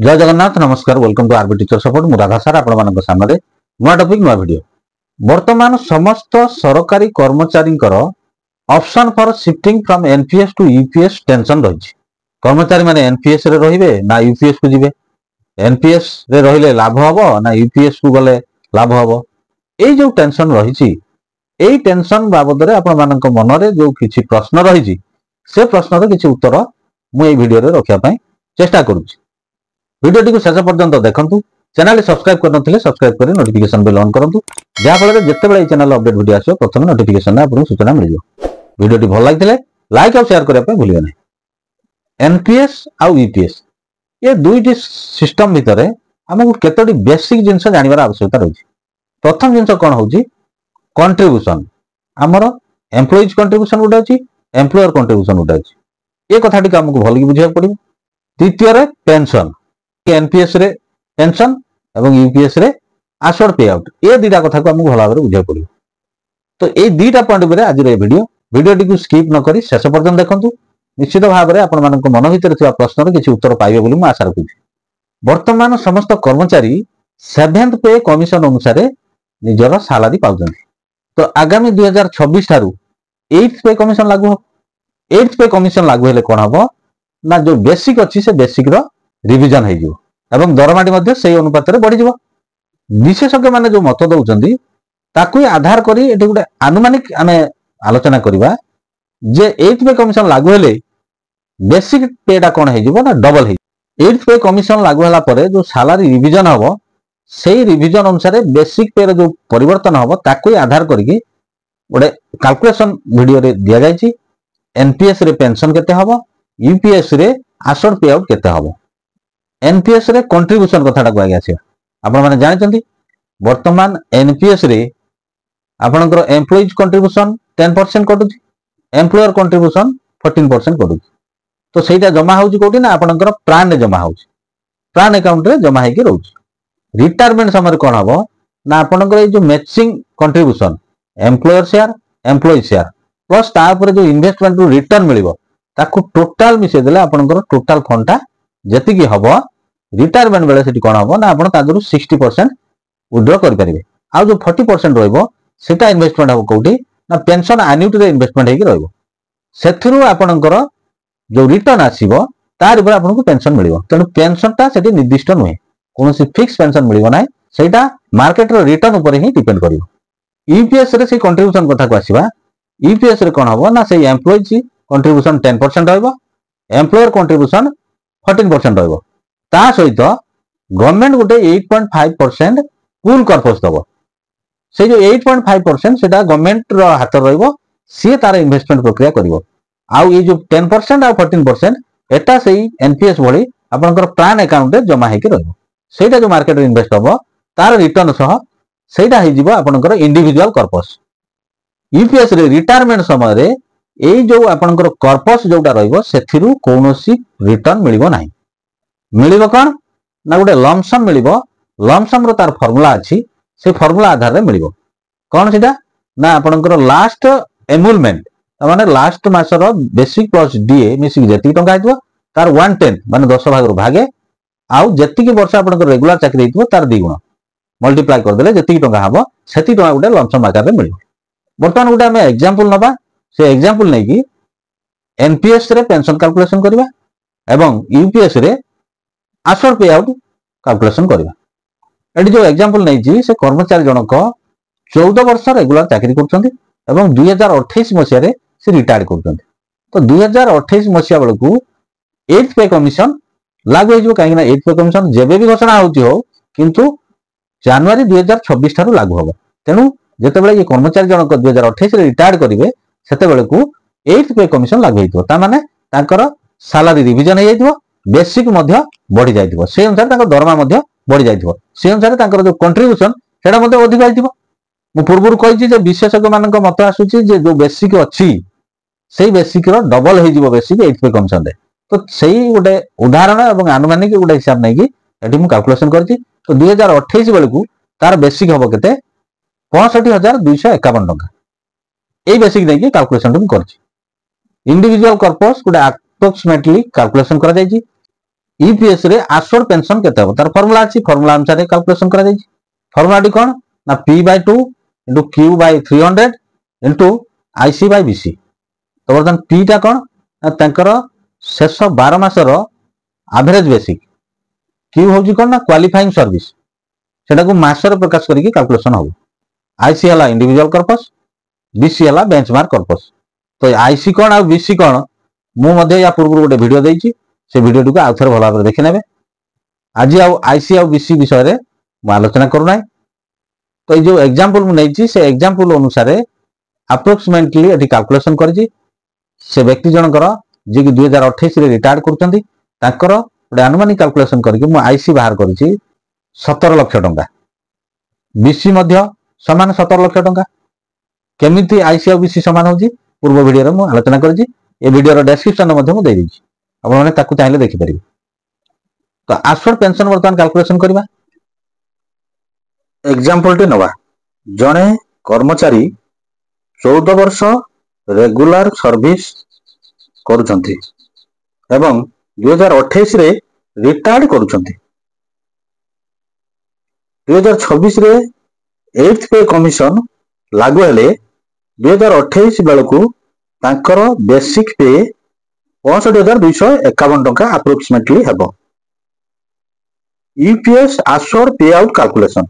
जय जगन्नाथ नमस्कार welcome to RB teacher support मु राधा सार आपण मानक सामने नुआ टॉपिक नुआ वीडियो। वर्तमान समस्त सरकारी कर्मचारी option for shifting from NPS to UPS tension रही। कर्मचारी माने एनपीएस रे रहिबे ना यूपीएस को जिवे, एनपीएस रे रहिले लाभ हबो ना यूपीएस को गले लाभ हबो, एई जो टेंशन रही एई टेंशन बाबद रे आपण मानक मन रे जो किछि प्रश्न रही से प्रश्न रे किछि उत्तर मु एई वीडियो रे रखिया पई चेष्टा करूछि। वीडियो को शेष पर्यंत देखंतु। चैनल सब्सक्राइब करनथिले सब्सक्राइब करी नोटिफिकेशन बेल ऑन करंतु, जा फल जेते बेले चैनल अपडेट वीडियो आसो प्रथम नोटिफिकेशन आपन सूचना मिल जाओ। वीडियो भल लागिले लाइक और शेयर करबा भूलिबे नै। एनपीएस आउ यूपीएस ये दुईटी सिस्टम भितर हमकु केतोटी बेसिक जिंस जानिबार आवश्यकता रही। प्रथम जिंस कोन होउची कंट्रीब्यूशन, हमर एम्प्लॉइज कंट्रीब्यूशन गुडा अछि, एम्प्लॉयर कंट्रीब्यूशन गुडा अछि। ये कथाटी हमकु भल कि बुझिया पड़िबो। द्वितीय रे पेंशन, एनपीएस रे पेंशन एवं यूपीएस रे आश्योर्ड पे आउट, ये दुटा कथा को हमकु भल भाबरे बुझिया पड़िबो। तो ए दुटा पॉइंट रे आज रे वीडियो को स्किप न करी शेष पर्यंत देखंतु। निश्चित भाव में आपण मानक मन भीतर थिबा प्रश्न रे किछि उत्तर पाइबे बोली मु आशा रखुछि। वर्तमान समस्त कर्मचारी 7th पे कमिशन अनुसार निजर सैलरी पाउछन्ति। तो आगामी 2026 ठारू 8th पे कमिशन लागू हो। 8th पे कमिशन लागू हेले कोन हबो ना जो बेसिक अछि से बेसिक रो रिवीजन हे जिवो एवं दरमाटी मध्ये सेही अनुपात रे बढ़ी जिवो। विशेषज्ञ माने जो मत दउछन्ति ताकू आधार करी एठी गुटे अनुमानिक आमे आलोचना करिबा जे 8th पे कमिशन लागू हेले बेसिक पेटा कोन हे जिवो ना डबल हे। 8th पे कमिशन लागू हला परे जो सैलरी रिवीजन हबो सेही रिवीजन अनुसार बेसिक पे रे जो परिवर्तन हबो ताकू आधार करिके गोटे कैलकुलेशन वीडियो रे दिया जायछि। एनपीएस रे पेंशन केते हबो, यूपीएस रे आश्योर्ड पे आउट केते हबो। एनपीएस रे कंट्रीब्यूशन कथाटा को आगे आसी आपण माने जानिचंती। वर्तमान एनपीएस रे आपनकर एम्प्लॉइज कंट्रीब्यूशन 10% कटुची, एम्प्लॉयर कंट्रीब्यूशन 14% कटुची। तो सेटा जमा होउची कोठी ना आपनकर प्राण रे जमा होउची, प्राण अकाउंट रे जमा हेकी रहउची। रिटायरमेंट समय कोन हबो ना आपनकर ए जो matching contribution employer share employee share plus ता ऊपर जो इन्वेस्टमेंट रो रिटर्न मिलिबो ताकू टोटल मिसे देले आपनकर टोटल फंडटा जति की हबो रिटायरमेंट बेले सेठी कोन हबो ना आपण तादरु 60% विथड्रॉ करि परिबे। आ जो 40% रहइबो सेटा इन्वेस्टमेंट हबो कोठी ना पेंशन एन्युटी रे इन्वेस्टमेंट हेकी रहइबो। सेथिरु आपनकर जो रिटर्न आसीबो तार ऊपर आपनको पेंशन मिलिबो। तेनु पेंशनटा सेठी निर्दिष्ट नुहे, कोनोसी फिक्स पेंशन मिलिबो नै, सेटा मार्केट रो रिटर्न ऊपर ही डिपेंड करिवो। यूपीएस रे से कंट्रीब्यूशन कथा को आसीबा। यूपीएस रे कोन हबो ना से एम्प्लॉइज कंट्रीब्यूशन 10% रहइबो, एम्प्लॉयर कंट्रीब्यूशन 14% रहइबो। ता सहित गवर्नमेंट गुटे 8.5% पूल कर्पस दबो। से जो 8.5% सेटा गवर्नमेंट रो हाथ रहइबो, से तार इन्वेस्टमेंट प्रक्रिया करिवो। आ ये जो 10% आ 14% एटा सेही एनपीएस भली आपनकर प्राण अकाउंट रे जमा हेके रहइबो। सेटा जो मार्केट रे इन्वेस्ट हबो तार रिटर्न सह सेटा हे जिवो आपनकर इंडिविजुअल कर्पस। यूपीएस रे रिटायरमेंट समय रे एई जो आपनकर कर्पस जोटा रहइबो सेथिरु कोनोसी रिटर्न मिलिबो नाही। मिलिबो कोन ना गुटे लमसम मिलिबो। लमसम रो तार फार्मूला अछि, से फार्मूला आधार रे मिलिबो। कोन सेटा ना आपनकर लास्ट एनुअलमेंट माने लास्ट मास रो बेसिक प्लस डीए मिसिक जेति टंका आइतबो तार 1/10 माने 10 भाग रो भागे आउ जेति की वर्ष आपनकर रेगुलर चाकरी हेतबो तार 2 गुण मल्टीप्लाई कर देले जेति टंका हबो सेति टंका गुटे लमसम आकार रे मिलिबो। वर्तमान गुटे हमें एग्जांपल नबा, से एग्जांपल नै कि एनपीएस रे पेंशन कैलकुलेशन करबा एवं यूपीएस रे आश्योर्ड पे आउट कैलकुलेशन करबा। एडी जो एग्जांपल नै छी से कर्मचारी जनक 14 वर्ष रेगुलर चाकरी करछन्ती एवं 2028 मसिया रे से रिटायर करछन्ती। तो 2028 मसिया बेलकू 8th पे कमिशन लागू हो कहीं 8th पे कमिशन जेबे भी घोषणा होती हो किंतु जनवरी 2026 ठारू लागू होबो। तेनु जेते बेले ये कर्मचारी जनक 2028 रे रिटायर करिवे सेते बेलकू 8th पे कमिशन लागू हेतिबो। ता माने तांकर सैलरी रिवीजन हे जाइतिबो, बेसिक मध्य बढ़ी जाइतिबो, से अनुसार तांकर दरमा मध्य बढ़ी जाइतिबो, से अनुसार तांकर जो कंट्रीब्यूशन सेटा मध्य अधिक आइतिबो। मु पूर्वरु कहिछि जे विशेषज्ञ मानक मत आसुछि जे जो बेसिक अछि सेही बेसिक रो डबल हे जिवो बेसिक 8th पे कमिशन दे। तो सेही गुटे उदाहरण एवं अनुमानिक गुटे हिसाब नै कि एठी मु कैलकुलेशन करछि। तो 2028 बेलकू तार बेसिक हबो केते 65,251 टंका। ए बेसिक नै कि कैलकुलेशन मु करछि। इंडिविजुअल कर्पस गुटे अप्रोक्सीमेटली कैलकुलेशन करा जायछि। ईपीएस रे आश्योर्ड पेंशन केते हो तार फार्मूला अछि फार्मूला अनुसार कैलकुलेशन करा जाय फार्मूला टी कोन ना P/2 * Q/300 * IC/BC तो बर्तन P टा कोन ना तांकर शेष 12 मासर एवरेज बेसिक Q होजी कोन ना क्वालिफाइंग सर्विस सेटा को मासर प्रकाश करिके कैलकुलेशन हो IC हला इंडिविजुअल कर्पस BC हला बेंचमार्क कर्पस तो IC कोन आ BC कोन मु मध्ये या पूर्व गोटे वीडियो देइची से वीडियो को आउथर भला भाबरे देखि नेबे आज आईसी आ बीसी विषय रे मु आलोचना करू नै तो ये जो एग्जांपल मु नेइची से एग्जांपल अनुसार अप्रोक्सीमेटली एटी कैलकुलेशन करजी से व्यक्ति जनकर जे कि 2028 रे रिटायर्ड करचंदी ताकर गोटे अनुमानिक कैलकुलेशन करके मु आईसी बाहर करची 17 लाख टंका बीसी मध्य समान 17 लाख टंका केमिति आईसी आ बीसी समान होजी पूर्व वीडियो रे मु आलोचना करजी ए वीडियो रो डिस्क्रिप्शन मध्ये मु दे दीची आपण माने ताकू चाहिले देखि परिबे तो आश्योर्ड पेंशन वर्तमान कैलकुलेशन करबा एग्जांपल टे नवा जणे कर्मचारी 14 वर्ष रेगुलर सर्विस करूछंती एवं 2028 रे रिटायर्ड करूछंती 2026 रे 8th पे कमिशन लागू हेले 2028 बेलकू तांकर बेसिक पे 65,251 टंका अप्रोक्सीमेटली हेबो EPS assured payout calculation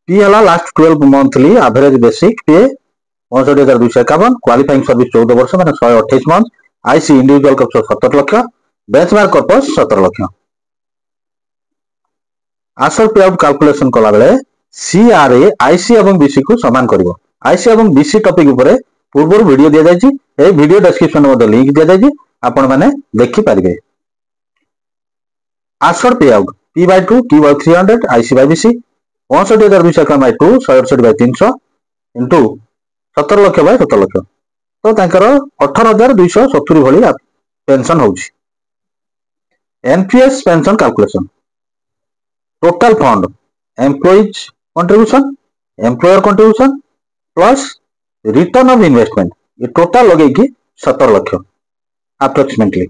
पी हला last 12 monthly average basic pay 65,251 qualifying service 14 वर्ष माने 128 month IC individual corpus 17 lakh benchmark corpus 17 lakh assured payout calculation कला बेले सीआरए आईसी एवं बीसी को समान करिवो आईसी एवं बीसी टॉपिक ऊपर पूर्व वीडियो दिया जायछि ए वीडियो डिस्क्रिप्शन में लिंक दिया जायछि आपण माने देखि पारिबे assured payout P/2 Q/300 IC/BC 65,251/2 168/300 into 17 lakh by 17 lakh तो तांकर 18,270 भली पेंशन होउछि NPS pension calculation total fund employees contribution employer contribution plus return of investment ये टोटल लगे कि 17 लाख अप्रोक्सीमेटली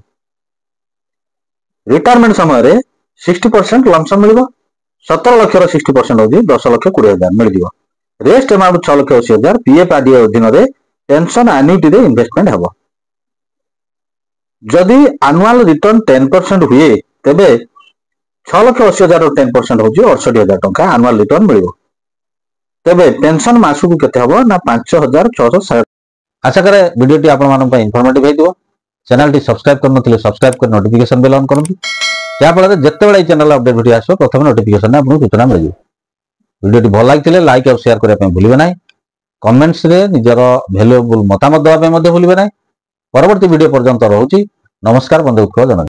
रिटायरमेंट समय रे 60% लमसम मिलिबो 17 लाख रो 60% होजी 10 लाख 20,000 मिल दिबो rest amount 6 lakh 80,000 PF RDA अधीन रे पेंशन एन्युटी रे इन्वेस्टमेंट हबो जदि एनुअल रिटर्न 10% हुए तबे 6 लाख 80,000 रो 10% होजी 68,000 टंका एनुअल रिटर्न मिलिबो तबे पेंशन मासु को केते हबो ना 5,660 आशा करे वीडियो टी आपण मानन पय इन्फॉर्मेटिव हेतिबो चैनल टी सब्सक्राइब करनथिले सब्सक्राइब कर नोटिफिकेशन बेल ऑन करंतु या फल जत्ते बेले चैनल अपडेट वीडियो आसो प्रथम नोटिफिकेशन आपन सूचना मिल जाय वीडियो टी भल लागितिले लाइक और शेयर करिया पय भूलिबे नै कमेंट्स रे निजर वैल्यूएबल मतामत दवा पय मध्ये भूलिबे नै परवर्ती वीडियो पर्यंत रहउची नमस्कार बंधु को जन